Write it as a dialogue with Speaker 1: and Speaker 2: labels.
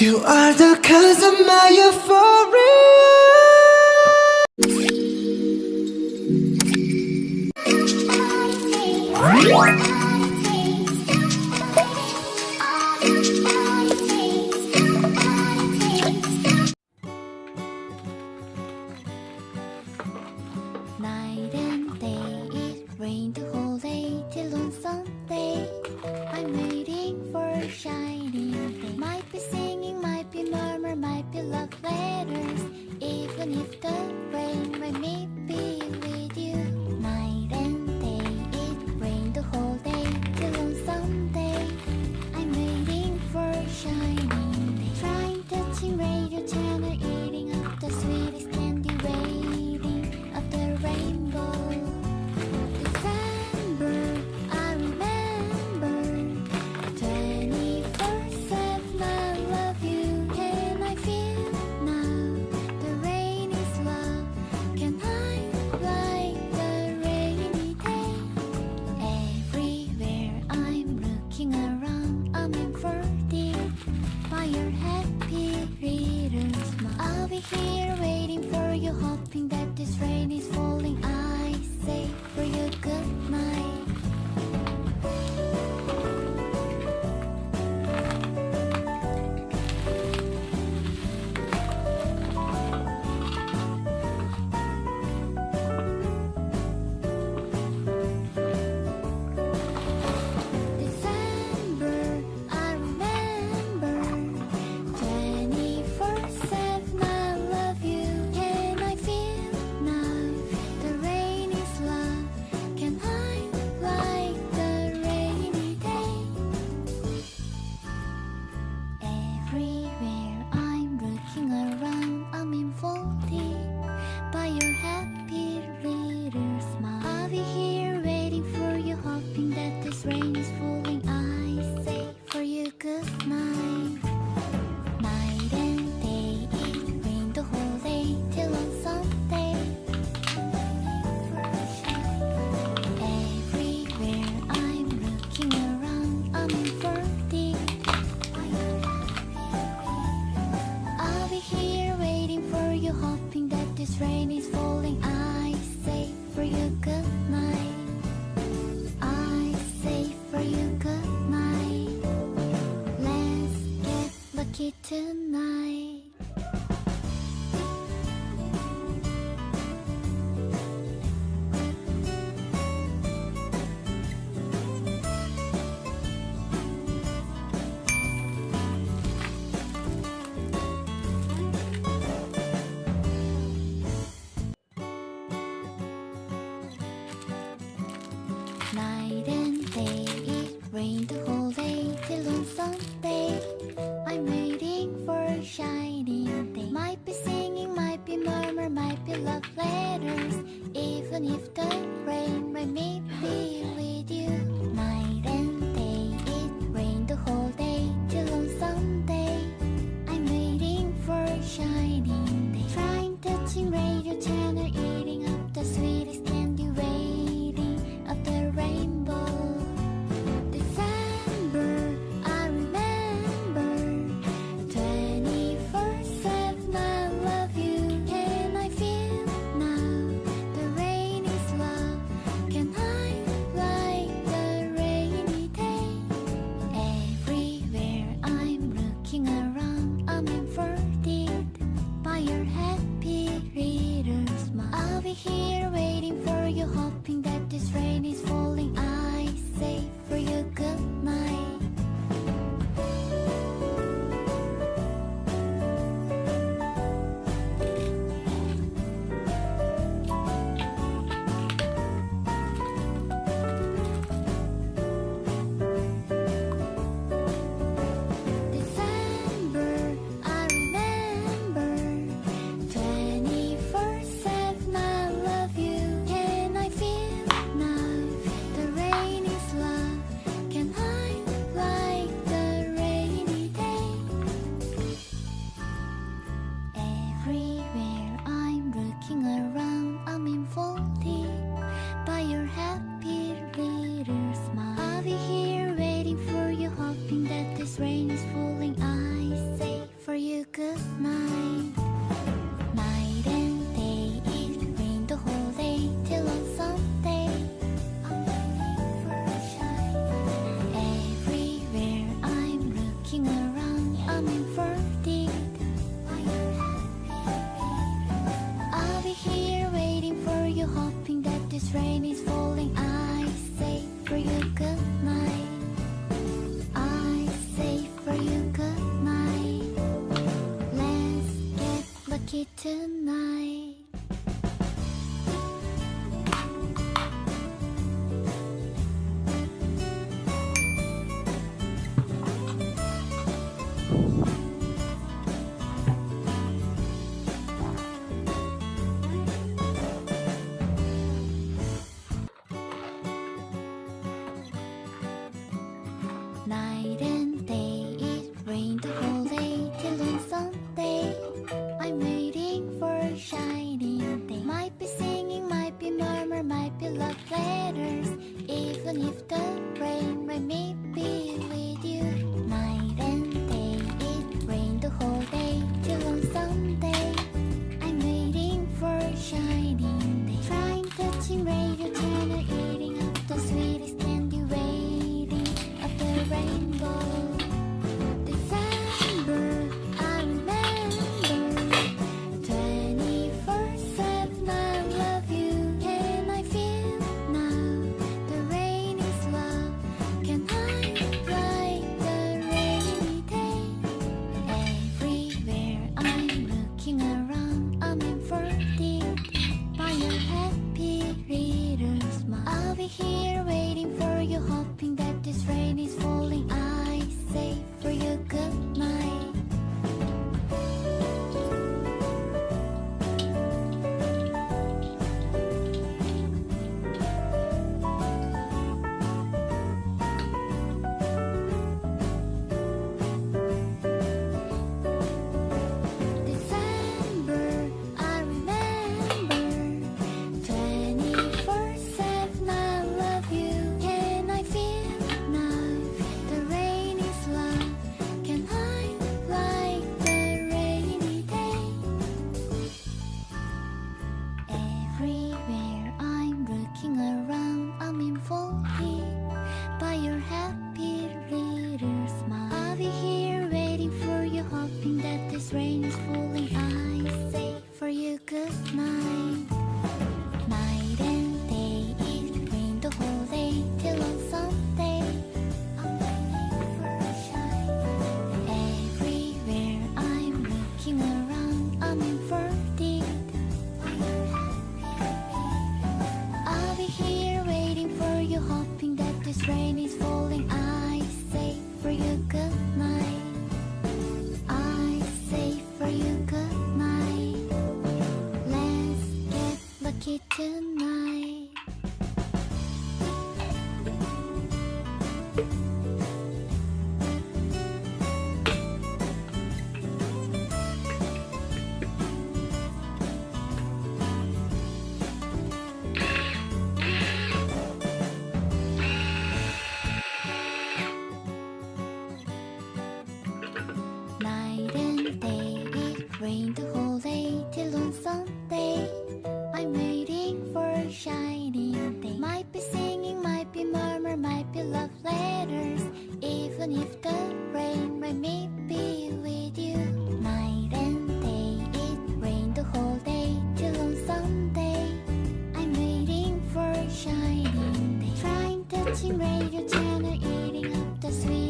Speaker 1: You are the cause of my euphoria.
Speaker 2: Night and day, it rained the whole day till on Sunday. I'm waiting for a shining day. Might be singing, might be murmur, might be love letters. Even if the rain might me be with you. Night and day, it rained the whole day till on Sunday. I'm waiting for a shining day. Trying touching radio channel, eating up the sweetest candy, waiting of the rainbow. December, I remember 24/7 I love you. Can I feel now the rain is love? Can I like the rainy day? Everywhere I'm looking around, I'm in for dear by your happy reader smile. I'll be here waiting for you, hoping that this rain is falling. I say for you good night. December, I remember 24/7 I love you. Can I feel now the rain is love? Can I like the rainy day? Everywhere I'm looking around, I'm enfolded by your happy little smile. I'll be here waiting for you, hoping that this rain is falling. I say for you good night. Night and day, it rained the whole day till on Sunday. Everywhere I'm looking around, I'm in for dear. I'll be here waiting for you, hoping that this rain is falling. I say for you good night. I say for you good night. Let's get lucky tonight. Night and day, it rained the whole day till on Sunday. I'm waiting for a shine. I'm in for it. I'll be here waiting for you, hoping that this rain is falling. I say for you good night. I say for you good night. Let's get lucky tonight. Night and day, it rained the whole day till on Sunday. I'm waiting for a shining day. Might be singing, might be murmur, might be love letters. Even if the rain might me be with you. Night and day, it rained the whole day till on Sunday. I'm waiting for a shining day. Trying touching radio channel, eating up the sweetest candy, waiting of the rainbow. December, I remember. 24/7, I love you. Can I feel now? The rain is love. Can I write the rainy day? Everywhere I'm looking around, I'm in for it. By your happy reader's smile, I'll be here waiting for you, hoping that this rain is falling. I say for you good night. December, I remember. 24/7, I love you. Can I feel now? The rain is love. Can I like the rainy day? Everywhere I'm looking around, I'm enfolded by your happy little smile. I'll be here waiting for you, hoping that this rain is falling. I say for you good night. Night and day, it rained the whole day till on Sunday. I'm waiting for a shine. Everywhere I'm looking around, I'm in for it. I'll be here waiting for you, hoping that this rain is falling. I say for you good night. I say for you good night. Let's get lucky tonight. Night and day, it rained the whole day till on Sunday. I'm waiting for a shining day. Might be singing, might be murmur, might be love letters. Even if the rain might me be with you. Night and day, it rained the whole day till on Sunday. I'm waiting for a shining day. Trying touching radio channel, eating up the sweet